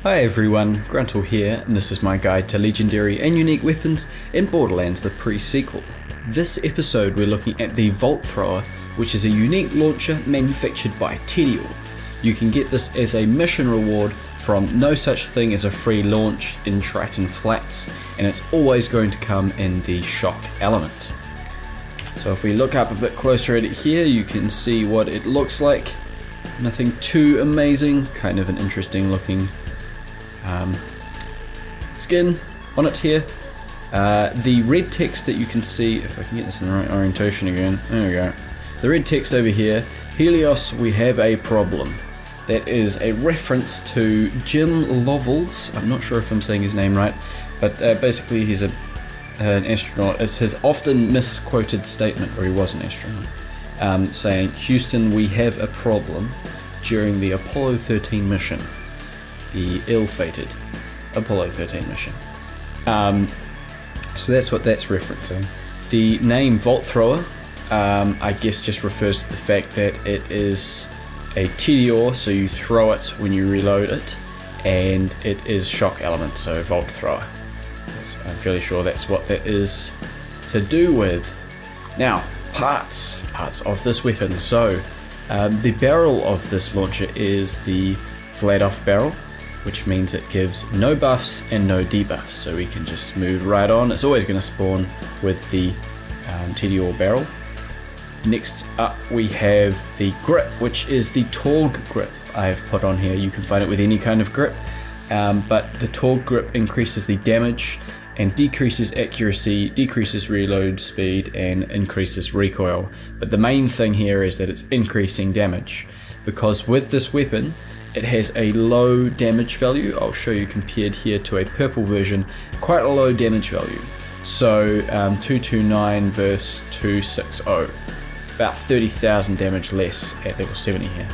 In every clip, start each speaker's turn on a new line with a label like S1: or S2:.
S1: Hi everyone, Gruntle here, and this is my guide to legendary and unique weapons in Borderlands, the pre-sequel. This episode we're looking at the Vault Thrower, which is a unique launcher manufactured by Tediore. You can get this as a mission reward from no such thing as a free launch in Triton Flats, and it's always going to come in the shock element. So if we look up a bit closer at it here, you can see what it looks like. Nothing too amazing, kind of an interesting looking skin on it here. The red text that you can see, if I can get this in the right orientation again, there we go. The red text over here, Helios, we have a problem. That is a reference to Jim Lovell's, I'm not sure if I'm saying his name right, but basically he's an astronaut. It's his often misquoted statement, or he was an astronaut, saying, "Houston, we have a problem," during the Apollo 13 mission. The ill-fated Apollo 13 mission. So that's what that's referencing. The name Vault Thrower, I guess, just refers to the fact that it is a Tediore, so you throw it when you reload it, and it is shock element, so Vault Thrower. I'm fairly sure that's what that is to do with. Now, parts of this weapon. So, the barrel of this launcher is the Vladoff barrel, which means it gives no buffs and no debuffs, so we can just move right on. It's always going to spawn with the Tediore barrel. Next up we have the grip, which is the Torg grip I've put on here. You can find it with any kind of grip, but the Torg grip increases the damage and decreases accuracy, decreases reload speed, and increases recoil. But the main thing here is that it's increasing damage, because with this weapon it has a low damage value. I'll show you compared here to a purple version, quite a low damage value. So 229 versus 260, about 30,000 damage less at level 70 here.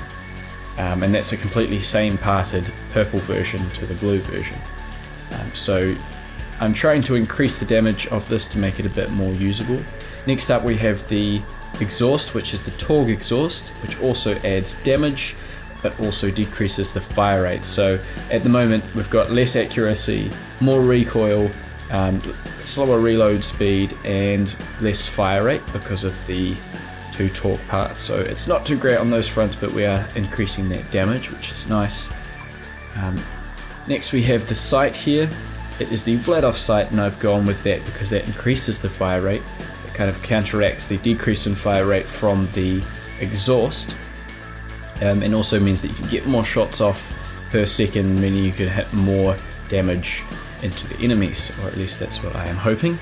S1: And that's a completely same parted purple version to the blue version. So I'm trying to increase the damage of this to make it a bit more usable. Next up we have the exhaust, which is the Torg exhaust, which also adds damage but also decreases the fire rate. So at the moment we've got less accuracy, more recoil, slower reload speed, and less fire rate because of the two torque parts. So it's not too great on those fronts, but we are increasing that damage, which is nice. Next we have the sight here. It is the Vladoff sight, and I've gone with that because that increases the fire rate. It kind of counteracts the decrease in fire rate from the exhaust. And also means that you can get more shots off per second, meaning you can hit more damage into the enemies, or at least that's what I am hoping.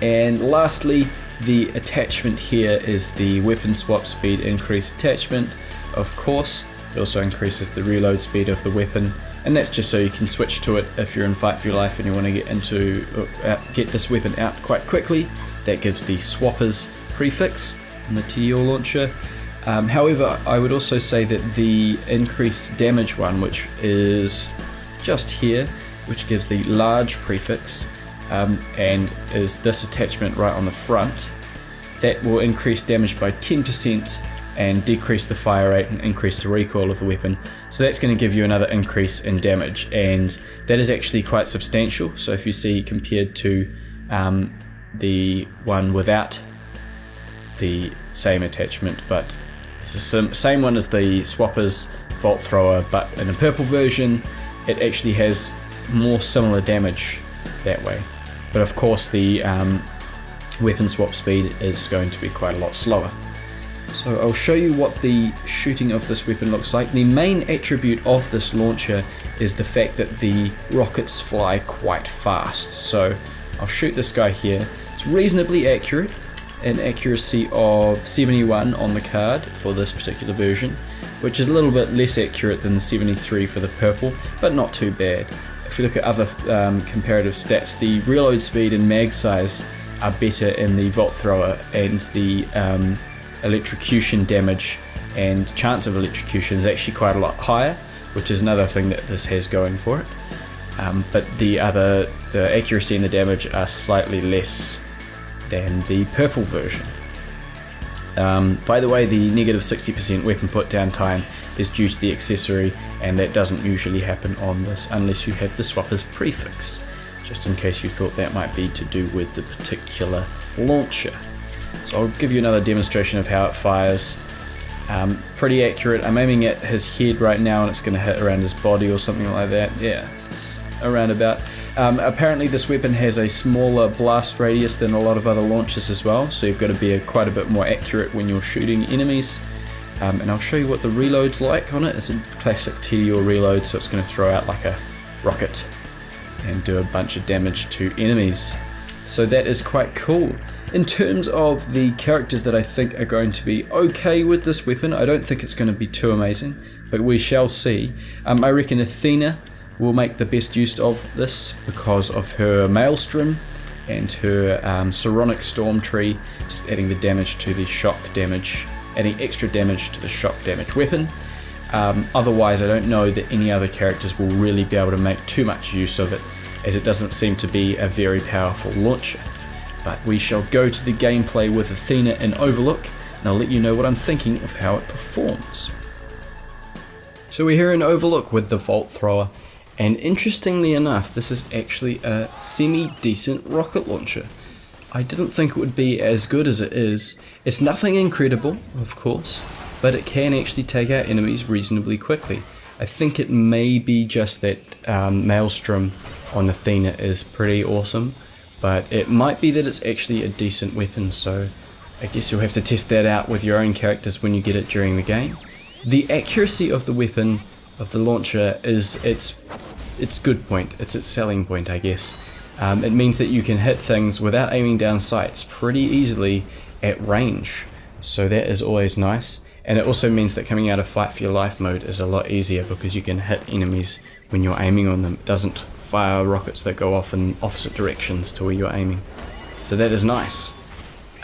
S1: And lastly, the attachment here is the weapon swap speed increase attachment. Of course, it also increases the reload speed of the weapon, and that's just so you can switch to it if you're in fight for your life and you want to get this weapon out quite quickly. That gives the swappers prefix in the Tediore launcher. However, I would also say that the increased damage one, which is just here, which gives the large prefix, and is this attachment right on the front, that will increase damage by 10% and decrease the fire rate and increase the recoil of the weapon. So that's going to give you another increase in damage, and that is actually quite substantial. So if you see, compared to the one without the same attachment, but it's the same one as the Swapper's Vault Thrower, but in a purple version it actually has more similar damage that way. But of course the weapon swap speed is going to be quite a lot slower. So I'll show you what the shooting of this weapon looks like. The main attribute of this launcher is the fact that the rockets fly quite fast. So I'll shoot this guy here. It's reasonably accurate, an accuracy of 71 on the card for this particular version, which is a little bit less accurate than the 73 for the purple, but not too bad. If you look at other comparative stats, the reload speed and mag size are better in the Vault Thrower, and the electrocution damage and chance of electrocution is actually quite a lot higher, which is another thing that this has going for it. But the accuracy and the damage are slightly less than the purple version. By the way, the negative 60% weapon put down time is due to the accessory, and that doesn't usually happen on this unless you have the swapper's prefix, just in case you thought that might be to do with the particular launcher. So I'll give you another demonstration of how it fires. Pretty accurate. I'm aiming at his head right now and it's going to hit around his body or something like that. Yeah, it's around about. Apparently this weapon has a smaller blast radius than a lot of other launchers as well, so you've got to be quite a bit more accurate when you're shooting enemies. And I'll show you what the reload's like on it. It's a classic Tediore reload, so it's going to throw out like a rocket and do a bunch of damage to enemies. So that is quite cool. In terms of the characters that I think are going to be okay with this weapon, I don't think it's going to be too amazing, but we shall see. I reckon Athena will make the best use of this because of her Maelstrom and her Psionic Storm Tree, just adding the damage to the shock damage, adding extra damage to the shock damage weapon. Otherwise, I don't know that any other characters will really be able to make too much use of it, as it doesn't seem to be a very powerful launcher. But we shall go to the gameplay with Athena in Overlook, and I'll let you know what I'm thinking of how it performs. So we're here in Overlook with the Volt Thrower, and interestingly enough, this is actually a semi-decent rocket launcher. I didn't think it would be as good as it is. It's nothing incredible, of course, but it can actually take out enemies reasonably quickly. I think it may be just that Maelstrom on Athena is pretty awesome, but it might be that it's actually a decent weapon, so I guess you'll have to test that out with your own characters when you get it during the game. The accuracy of the weapon, of the launcher, is its good point, it's its selling point, I guess. It means that you can hit things without aiming down sights pretty easily at range, so that is always nice. And it also means that coming out of Fight for Your Life mode is a lot easier because you can hit enemies when you're aiming on them. It doesn't fire rockets that go off in opposite directions to where you're aiming. So that is nice.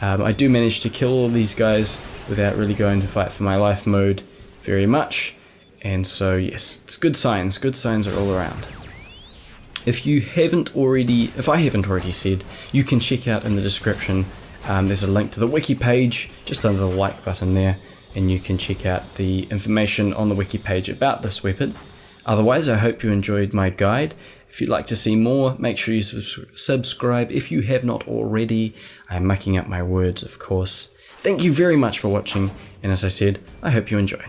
S1: I do manage to kill all these guys without really going to Fight for My Life mode very much. And so yes, it's good signs are all around. If I haven't already said, you can check out in the description, there's a link to the wiki page just under the like button there, and you can check out the information on the wiki page about this weapon. Otherwise, I hope you enjoyed my guide. If you'd like to see more, make sure you subscribe if you have not already. I'm mucking up my words, of course. Thank you very much for watching, and as I said, I hope you enjoy.